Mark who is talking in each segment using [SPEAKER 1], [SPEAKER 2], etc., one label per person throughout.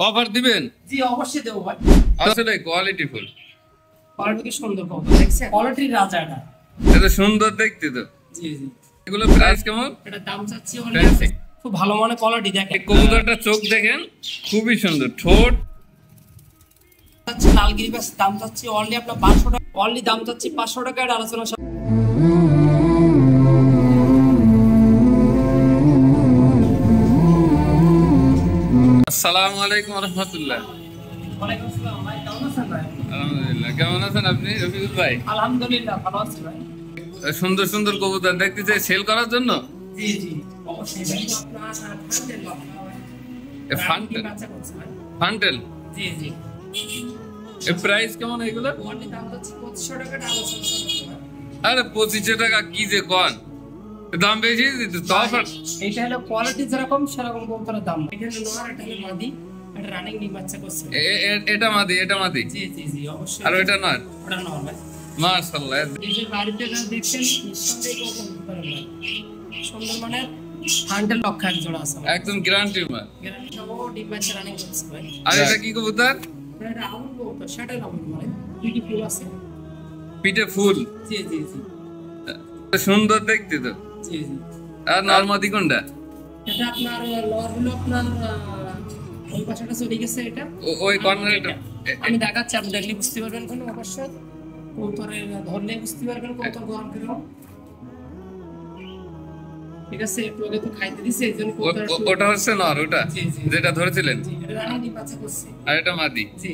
[SPEAKER 1] Offer দিবেন?
[SPEAKER 2] জি অবশ্যই দেবো ভাই।
[SPEAKER 1] আসলে কোয়ালিটি ফুল,
[SPEAKER 2] কোয়ালিটি কি সুন্দর কবুতর দেখছেন, কোয়ালিটির রাজা এটা।
[SPEAKER 1] এটা সুন্দর দেখতে তো।
[SPEAKER 2] জি জি।
[SPEAKER 1] এগুলো প্রাইস কেমন?
[SPEAKER 2] এটা দাম চাচ্ছি অনলি, খুব ভালো মানের কোয়ালিটি দেখেন।
[SPEAKER 1] কবুতরটা চোখ দেখেন, খুবই সুন্দর, ঠোঁট
[SPEAKER 2] চাচ্ছি লালগিরি বাস, দাম চাচ্ছি অনলি আপনার 500 টাকা, অনলি দাম চাচ্ছি 500 টাকা। এর আলোচনা
[SPEAKER 1] আসসালামু আলাইকুম ওয়া রাহমাতুল্লাহ।
[SPEAKER 2] ওয়ালাইকুম আসসালাম ভাই, কেমন আছেন ভাই?
[SPEAKER 1] আলহামদুলিল্লাহ, কেমন আছেন আপনি রফিকুল ভাই?
[SPEAKER 2] আলহামদুলিল্লাহ ভালো আছি ভাই।
[SPEAKER 1] সুন্দর সুন্দর কবুতর দেখতে চাই সেল করার জন্য।
[SPEAKER 2] জি জি অবশ্যই ভাই, আপনার ফান্ডেল
[SPEAKER 1] ফান্টেল,
[SPEAKER 2] বাচ্চা করছে ভাই।
[SPEAKER 1] ফান্টেল,
[SPEAKER 2] জি জি।
[SPEAKER 1] এর প্রাইস কেমন এগুলো?
[SPEAKER 2] অনলি দাম চাচ্ছি 2500 টাকা। এটা আলোচনা করতে ভাই।
[SPEAKER 1] আরে 2500 টাকা কি যে কোন, দাম বেশি দিতে তো অফার।
[SPEAKER 2] এটা হলো কোয়ালিটি যেরকম সেরকম কবুতরের দাম। এটা হলো নোয়ার, এটা হলো মাদি, এটা রানিং ডিম বাচ্চা করছে।
[SPEAKER 1] এটা মাদি, এটা মাদি।
[SPEAKER 2] জি জি জি অবশ্যই।
[SPEAKER 1] আর ওটা নর?
[SPEAKER 2] ওটা নর ভাই।
[SPEAKER 1] মাশাআল্লাহ,
[SPEAKER 2] নিজের বাড়িতে যা দেখছেন নিঃসন্দেহে কবুতর পারেন না। সুন্দর মানে হান্ড্রেড লক্ষ এক জোড়া আছে
[SPEAKER 1] একদম গ্যারান্টি মাল।
[SPEAKER 2] গ্যারান্টি সহ ডিম বাচ্চা রানিং করছে ভাই।
[SPEAKER 1] আর এটা কি কবুতর?
[SPEAKER 2] এটা আউল কবুতর, সেটা আউল মানে পিটি ফুল আছে।
[SPEAKER 1] পিঠে ফুল,
[SPEAKER 2] জি জি জি।
[SPEAKER 1] সুন্দর দেখতে তো।
[SPEAKER 2] জি জি।
[SPEAKER 1] আর নরমাদি কোনটা?
[SPEAKER 2] এটা আপনার লর হলো আপনার ওই পাশাটা চলে গেছে। এটা
[SPEAKER 1] ওই কর্নারটা
[SPEAKER 2] আমি দেখাচ্ছি, আপনি দেখলে বুঝতে পারবেন। কোনো অবশ্যই কবুতরের ধরলে বুঝতে পারবেন কবুতর গরম কিরকম। ঠিক আছে, একটু আগে তো খাইতে দিছে, এইজন্য কবুতর
[SPEAKER 1] ওটা হচ্ছে নর, ওটা
[SPEAKER 2] জি জি
[SPEAKER 1] যেটা ধরেছিলেন।
[SPEAKER 2] জি, এটা রানিং ডিম বাচ্চা করছে।
[SPEAKER 1] আর এটা মাদি।
[SPEAKER 2] জি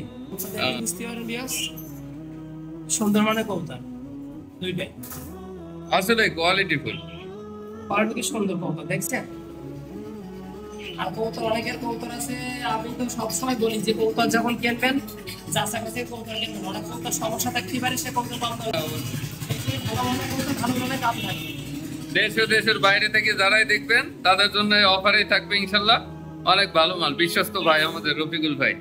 [SPEAKER 2] দেখলে বুঝতে পারবেন বিয়াস, সুন্দর মানে কবুতর দুইটাই।
[SPEAKER 1] আসলে কোয়ালিটি ফুল,
[SPEAKER 2] কোয়ালিটি কি সুন্দর কবুতর দেখছেন। আর কবুতর অনেকের কবুতর আছে, আমি তো সবসময় বলি যে কবুতর যখন কিনবেন যাচাই বাছাই কবুতর কিনবেন। অনেক কবুতর সমস্যা থাকতে পারে, সে কবুতর পাবেন না। ভালো মানের কবুতর ভালো মানের দাম থাকে।
[SPEAKER 1] দেশ ও দেশের বাইরে থেকে যারাই দেখবেন তাদের জন্য এই অফারেই থাকবে ইনশাল্লাহ। অনেক ভালো মাল, বিশ্বস্ত ভাই আমাদের রফিকুল ভাই।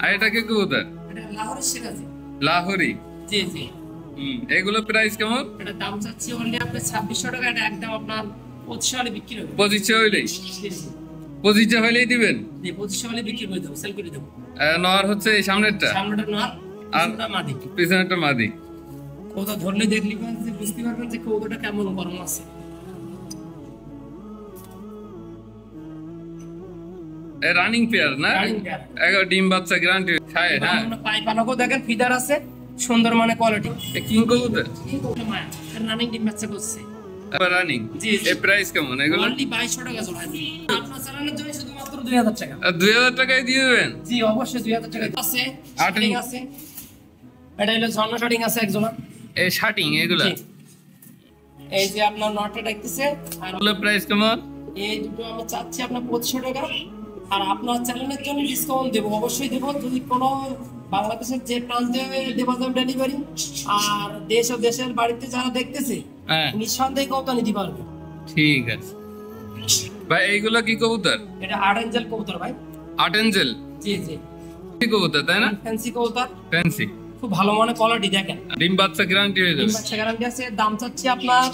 [SPEAKER 1] আর এটা কি কবুতর?
[SPEAKER 2] এটা লাহোরের সিরাজি।
[SPEAKER 1] লাহোরি।
[SPEAKER 2] জি জি।
[SPEAKER 1] এগুলো প্রাইস কেমন?
[SPEAKER 2] এটা দাম চাচ্ছি অনলি আপনার 2600 টাকা। এটা একদম আপনার 2500 হলে বিক্রি হবে।
[SPEAKER 1] 2500 হইলেই?
[SPEAKER 2] জি জি।
[SPEAKER 1] 2500 হইলেই দিবেন?
[SPEAKER 2] জি 2500 হলে বিক্রি করে দেবো, সেল করে দেবো।
[SPEAKER 1] নর হচ্ছে এই সামনেরটা,
[SPEAKER 2] সামনেটা নর আর মাদি,
[SPEAKER 1] পিছনেরটা মাদি।
[SPEAKER 2] কবুতর ধরলে দেখলি যে বুঝতে পারবেন যে কবুতরটা কেমন গরম আছে।
[SPEAKER 1] রানিং পেয়ার না? এগারো ডিম বাচ্চা গ্যারান্টি খায়। হ্যাঁ,
[SPEAKER 2] পাই পালকও দেখেন ফিদার আছে, সুন্দর মানে কোয়ালিটি।
[SPEAKER 1] কিং কবুতর
[SPEAKER 2] মায়া রানিং ডিম বাচ্চা করছে।
[SPEAKER 1] রানিং।
[SPEAKER 2] জি
[SPEAKER 1] এই প্রাইস কেমন এগুলো?
[SPEAKER 2] অনলি 2200 টাকা জোড়া। আপনার চালানোর জন্য শুধুমাত্র 2000 টাকা।
[SPEAKER 1] 2000 টাকায় দিয়ে দেবেন?
[SPEAKER 2] জি অবশ্যই 2000 টাকা আছে। শাটিং আছে, এটা হলো ঝর্ণা শাটিং আছে এক জোড়া।
[SPEAKER 1] এই শাটিং এগুলা?
[SPEAKER 2] এই যে আপনার নটটা দেখতেছে। আর
[SPEAKER 1] এগুলো প্রাইস কেমন?
[SPEAKER 2] এই দুটো আমি চাচ্ছি আপনার 2500 টাকা। আর আপনার চ্যানেলের জন্য ডিসকাউন্ট দেবো, অবশ্যই দেবো। যদি কোনো বাংলাদেশের যে প্রান্তে দেওয়া যাবে ডেলিভারি, আর দেশ ও দেশের বাড়িতে যারা দেখতেছে নিঃসন্দেহে কবুতর নিতে পারবে।
[SPEAKER 1] ঠিক আছে ভাই। এইগুলো কি কবুতর?
[SPEAKER 2] এটা আর্ট এঞ্জেল কবুতর ভাই।
[SPEAKER 1] Art angel?
[SPEAKER 2] জি জি।
[SPEAKER 1] কি কবুতর তাই না?
[SPEAKER 2] ফ্যান্সি কবুতর,
[SPEAKER 1] ফ্যান্সি,
[SPEAKER 2] খুব ভালো মানের কোয়ালিটি দেখেন।
[SPEAKER 1] ডিম বাচ্চা গ্যারান্টি হয়ে যাবে?
[SPEAKER 2] ডিম বাচ্চা গ্যারান্টি আছে। দাম চাচ্ছি আপনার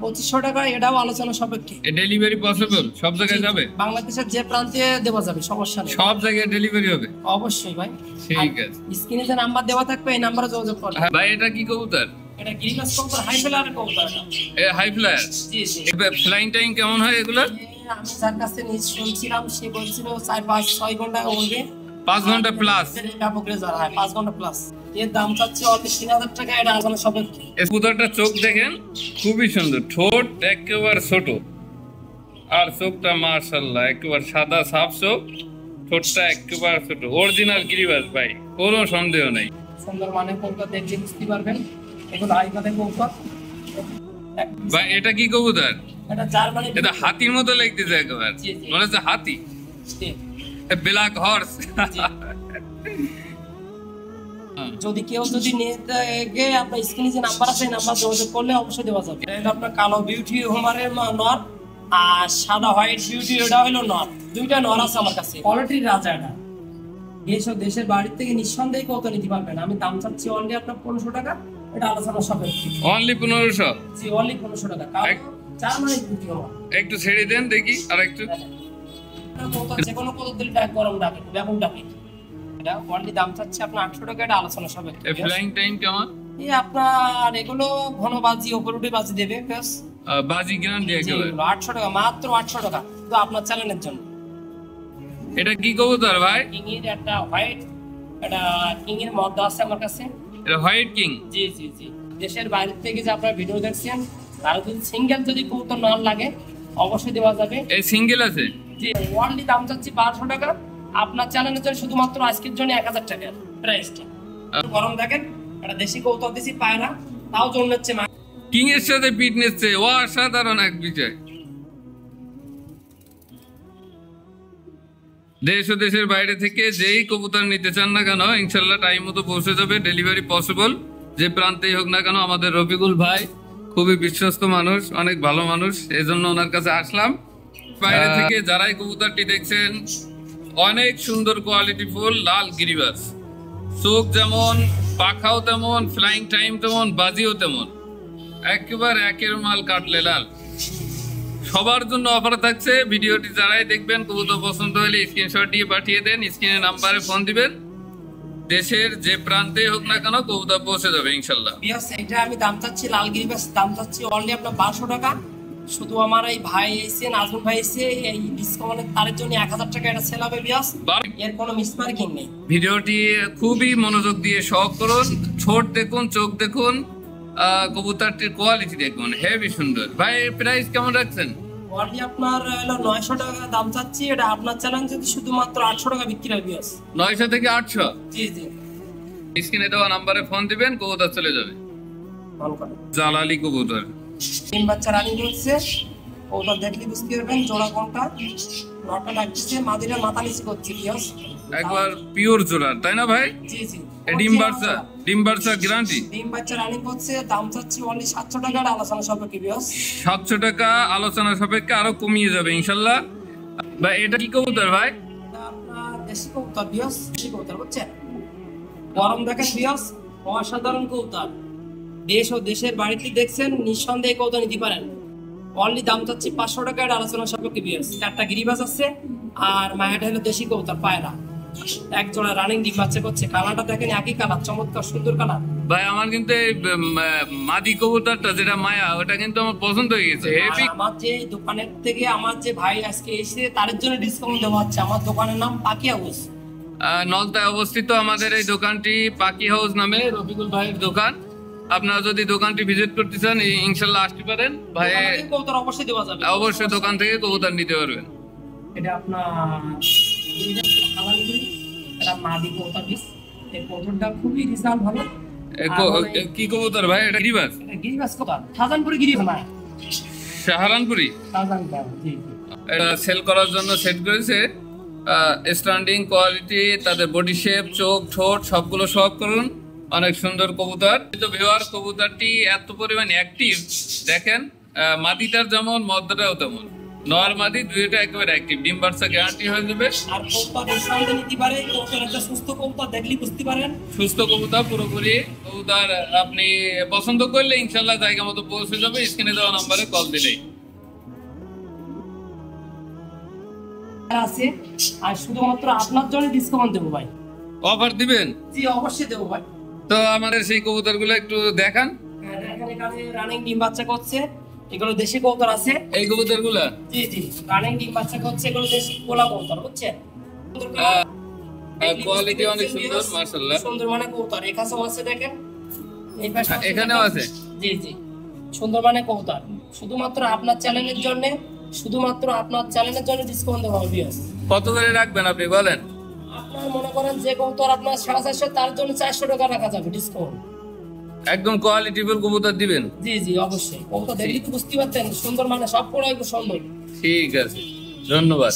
[SPEAKER 2] 2500 টাকা। এটাও আলোচনা সাপেক্ষে।
[SPEAKER 1] Delivery possible? সব জায়গায় যাবে?
[SPEAKER 2] বাংলাদেশের যে প্রান্তে দেওয়া যাবে, সমস্যা নেই।
[SPEAKER 1] সব জায়গায় ডেলিভারি হবে?
[SPEAKER 2] অবশ্যই ভাই।
[SPEAKER 1] ঠিক আছে,
[SPEAKER 2] স্ক্রিনে যে নাম্বার দেওয়া থাকবে এই নাম্বারে যোগাযোগ করবেন।
[SPEAKER 1] ভাই এটা কি কবুতর?
[SPEAKER 2] এটা গিরিবাস কবুতর, হাই ফ্লায়ার কবুতর।
[SPEAKER 1] এ হাই ফ্লায়ার?
[SPEAKER 2] জি জি।
[SPEAKER 1] ফ্লাইং টাইম কেমন হয় এগুলো?
[SPEAKER 2] আমি যার কাছে শুনছিলাম সে বলছিল 4-5-6 ঘন্টা উড়বে।
[SPEAKER 1] 5 ঘন্টা প্লাস?
[SPEAKER 2] ব্যাপক রেজাল্ট হয় 5 ঘন্টা প্লাস। এর দাম চাচ্ছে অনলি 3000 টাকা। এটা আলোচনা সাপেক্ষে।
[SPEAKER 1] এই কবুতরটা চোখ দেখেন, খুবই সুন্দর, ঠোঁট একেবারে ছোট, আর চোখটা মাশাআল্লাহ একেবারে সাদা সাফ চোখ, ঠোঁটটা একেবারে ছোট। অরিজিনাল গিরিবাস ভাই, কোনো সন্দেহ নাই।
[SPEAKER 2] সুন্দর মানে কবুতর দেখলে বুঝতে পারবেন। এগুলো আইকাতে কবুতর
[SPEAKER 1] ভাই। এটা কি কবুতর?
[SPEAKER 2] এটা জার্মানি।
[SPEAKER 1] এটা হাতির মতো লাগতেছে একেবারে, মনে হচ্ছে হাতি। Black horse.
[SPEAKER 2] যদি কেউ যদি নিতে গিয়ে আপনার স্ক্রিনে যে নাম্বার আছে নাম্বার যোগাযোগ করলে অবশ্যই দেওয়া যাবে। এটা আপনার কালো বিউটি হোমারের নর, আর সাদা হোয়াইট বিউটি ওটা হলো নর। দুইটা নর আছে আমার কাছে, কোয়ালিটির রাজা। এটা দেশ ও দেশের বাড়ি থেকে নিঃসন্দেহে কত নিতে পারবেন। আমি দাম চাচ্ছি অনলি আপনার 1500 টাকা। এটা আলোচনা সাপেক্ষে।
[SPEAKER 1] অনলি 1500?
[SPEAKER 2] জি অনলি 1500 টাকা। Germany beauty Homer.
[SPEAKER 1] একটু ছেড়ে দেন দেখি আর একটু।
[SPEAKER 2] একটা কবুতর যে কোনো কবুতর দিলে ডাক গরম ডাকে ব্যাপক ডাকে। এটা অনলি দাম চাচ্ছে আপনার 800 টাকা, এটা আলোচনা সাপেক্ষে।
[SPEAKER 1] এই ফ্লাইং টাইম কেমন?
[SPEAKER 2] এই আপনার এগুলো ঘন বাজি ওপরে উঠে বাজি দেবে প্লাস
[SPEAKER 1] বাজি গ্যারান্টি একেবারে
[SPEAKER 2] 800 টাকা, মাত্র 800 টাকা তো আপনার চ্যানেলের জন্য।
[SPEAKER 1] এটা কি কবুতর ভাই?
[SPEAKER 2] কিং এর একটা হোয়াইট, এটা কিং এর মধ্যে আছে আমার কাছে।
[SPEAKER 1] এটা হোয়াইট কিং?
[SPEAKER 2] জি জি জি। দেশের বাইরে থেকে যে আপনারা ভিডিও দেখছেন তার যদি সিঙ্গেল যদি কবুতর না লাগে অবশ্যই দেওয়া যাবে।
[SPEAKER 1] এই সিঙ্গেল আছে?
[SPEAKER 2] জি। ওয়ানলি দাম চাচ্ছি 1200 টাকা, আপনার চ্যানেলের জন্য শুধুমাত্র আজকের জন্য 1000 টাকা প্রাইসটা। গরম দেখেন, এটা দেশি কবুতর দিছি পায়রা, তাও জন্য হচ্ছে
[SPEAKER 1] কিং এর সাথে পিট নিচ্ছে, ও অসাধারণ এক বিষয়। দেশ ও দেশের বাইরে থেকে যেই কবুতর নিতে চান না কেন ইনশাল্লাহ টাইম মতো পৌঁছে যাবে, ডেলিভারি পসিবল। যে প্রান্তেই হোক না কেন, আমাদের রফিকুল ভাই খুবই বিশ্বস্ত মানুষ, অনেক ভালো মানুষ, এজন্য ওনার কাছে আসলাম। বাইরে থেকে যারাই কবুতরটি দেখছেন, অনেক সুন্দর কোয়ালিটি ফুল লাল গিরিবাস, চোখ যেমন, পাখাও তেমন, ফ্লাইং টাইম তেমন, বাজিও তেমন, একেবারে একের মাল কাটলে লাল। সবার জন্য অফার থাকছে। ভিডিওটি যারাই দেখবেন কবুতর পছন্দ হলে স্ক্রিনশট দিয়ে পাঠিয়ে দেন, স্ক্রিনে নাম্বারে ফোন দিবেন, দেশের যে প্রান্তে হোক না কেন কবুতর পৌঁছে যাবে ইনশাল্লাহ।
[SPEAKER 2] এটা আমি দাম চাচ্ছি লাল গিরিবাস, দাম চাচ্ছি অনলি আপনার 1200 টাকা। শুধু আমার এই ভাই এসে, নাজমুল ভাই এসে এই ডিসকাউন্টের তারের জন্য 1000 টাকা এটা সেল হবে বিয়াস, এর কোনো মিসমার্কিং নেই।
[SPEAKER 1] ভিডিওটি খুবই মনোযোগ দিয়ে শখ করুন, ছোট দেখুন, চোখ দেখুন, কবুতরটির কোয়ালিটি দেখুন, হেভি সুন্দর। ভাই প্রাইস কেমন রাখছেন?
[SPEAKER 2] অনলি আপনার হলো 900 টাকা দাম চাচ্ছি, এটা আপনার চ্যানেল যদি শুধুমাত্র 800 টাকা বিক্রি হবে বিয়াস।
[SPEAKER 1] 900 থেকে 800?
[SPEAKER 2] জি জি।
[SPEAKER 1] স্ক্রিনে দেওয়া নাম্বারে ফোন দিবেন, কবুতর চলে যাবে।
[SPEAKER 2] ফোন করেন।
[SPEAKER 1] জালালি কবুতর,
[SPEAKER 2] 3 বাচ্চা রানিং হচ্ছে, কবুতর দেখলে বুঝতে পারবেন জোড়া কোনটা। নটা লাগছে, মাদিরা মাথা নিচে করছে বিয়াস,
[SPEAKER 1] একবার পিওর জোড়া, তাই না ভাই?
[SPEAKER 2] জি জি।
[SPEAKER 1] ডিম বাচ্চা গ্যারান্টি।
[SPEAKER 2] ডিম বাচ্চা রানিং হচ্ছে, দাম চাচ্ছি অনলি 700 টাকা, আলোচনা সাপেক্ষে বিয়াস।
[SPEAKER 1] 700 টাকা আলোচনা সাপেক্ষে, আরো কমিয়ে যাবে ইনশাল্লাহ। ভাই এটা কি কবুতর ভাই?
[SPEAKER 2] এটা আপনার দেশি কবুতর বিয়াস, দেশি কবুতর বুঝছেন। গরম দেখেন বিয়াস, অসাধারণ কবুতর। দেশ ও দেশের বাড়িতে দেখছেন, নিঃসন্দেহে কবুতর নিতে পারেন। অনলি দাম চাচ্ছি 500 টাকা, আলোচনা সাপেক্ষে বিয়াস। 4টা গিরিবাজ আছে, আর মায়াটা হলো দেশি কবুতর পায়রা, এক জোড়া রানিং ডিম বাচ্চা করছে। কালারটা দেখেন একই কালার, চমৎকার সুন্দর কালার।
[SPEAKER 1] ভাই আমার কিন্তু এই মাদি কবুতরটা যেটা মায়া, ওটা কিন্তু আমার পছন্দ হয়ে গেছে।
[SPEAKER 2] আমার যে দোকানের থেকে আমার যে ভাই আজকে এসে তার জন্য ডিসকাউন্ট দেওয়া হচ্ছে। আমার দোকানের নাম পাকি হাউস,
[SPEAKER 1] নলতায় অবস্থিত আমাদের এই দোকানটি, পাকি হাউস নামে, রফিকুল ভাইয়ের দোকান। আপনারা যদি দোকানটি ভিজিট করতে চান ইনশাল্লাহ আসতে পারেন। ভাই
[SPEAKER 2] কবুতর অবশ্যই দেওয়া যাবে,
[SPEAKER 1] অবশ্যই দোকান থেকে কবুতর নিতে পারবেন।
[SPEAKER 2] এটা আপনার এটা মাদি কবুতর পিস, এই কবুতরটা খুবই রিজাল্ট ভালো।
[SPEAKER 1] কি কবুতর ভাই? এটা গিরিবাস?
[SPEAKER 2] এটা গিরিবাস কবুতর, শাহজাহানপুরি গিরিবাস না,
[SPEAKER 1] শাহরানপুরি।
[SPEAKER 2] জি।
[SPEAKER 1] এটা সেল করার জন্য সেট করেছে, স্ট্যান্ডিং কোয়ালিটি, তাদের বডি শেপ, চোখ, ঠোঁট সবগুলো সব করুন, অনেক সুন্দর কবুতর। তো ভিউয়ার কবুতরটি এত পরিমাণ অ্যাক্টিভ দেখেন, মাদিটার যেমন মদ্দাটাও তেমন, নর মাদি দুইটা একেবারে অ্যাক্টিভ, ডিম বাচ্চা গ্যারান্টি হয়ে যাবে।
[SPEAKER 2] আর কবুতর নিঃসন্দেহে নিতে পারে, কবুতর একটা সুস্থ কবুতর দেখলেই বুঝতে পারেন,
[SPEAKER 1] সুস্থ কবুতর পুরোপুরি। কবুতর আপনি পছন্দ করলে ইনশাল্লাহ জায়গা মতো পৌঁছে যাবে, স্ক্রিনে দেওয়া নাম্বারে কল দিলেই
[SPEAKER 2] আছে। আর শুধুমাত্র আপনার জন্য ডিসকাউন্ট দেবো ভাই।
[SPEAKER 1] অফার দিবেন?
[SPEAKER 2] জি অবশ্যই দেবো ভাই।
[SPEAKER 1] তো আমাদের সেই কবুতর গুলো একটু দেখান।
[SPEAKER 2] এখানে রানিং ডিম বাচ্চা করছে, এগুলো দেশি কবুতর আছে।
[SPEAKER 1] এই কবুতর গুলা?
[SPEAKER 2] জি জি, রানিং ডিম বাচ্চা করছে, এগুলো দেশি কোলা কবুতর বুঝছেন।
[SPEAKER 1] কোয়ালিটি অনেক সুন্দর মাশাআল্লাহ,
[SPEAKER 2] সুন্দর মানে কবুতর। এই কাছেও আছে দেখেন, এই পাশে
[SPEAKER 1] এখানেও আছে।
[SPEAKER 2] জি জি, সুন্দর মানে কবুতর। শুধুমাত্র আপনার চ্যানেলের জন্য, শুধুমাত্র আপনার চ্যানেলের জন্য ডিসকাউন্ট দেওয়া হবে।
[SPEAKER 1] কত করে রাখবেন আপনি বলেন?
[SPEAKER 2] আপনার মনে করেন যে কবুতর আপনার 450, তার জন্য 400 টাকা রাখা যাবে ডিসকাউন্ট।
[SPEAKER 1] একদম কোয়ালিটিফুল কবুতর দিবেন?
[SPEAKER 2] জি জি অবশ্যই। কবুতর দেখলে তো বুঝতে পারতেন, সুন্দর মানে সব করে সুন্দর।
[SPEAKER 1] ঠিক আছে, ধন্যবাদ।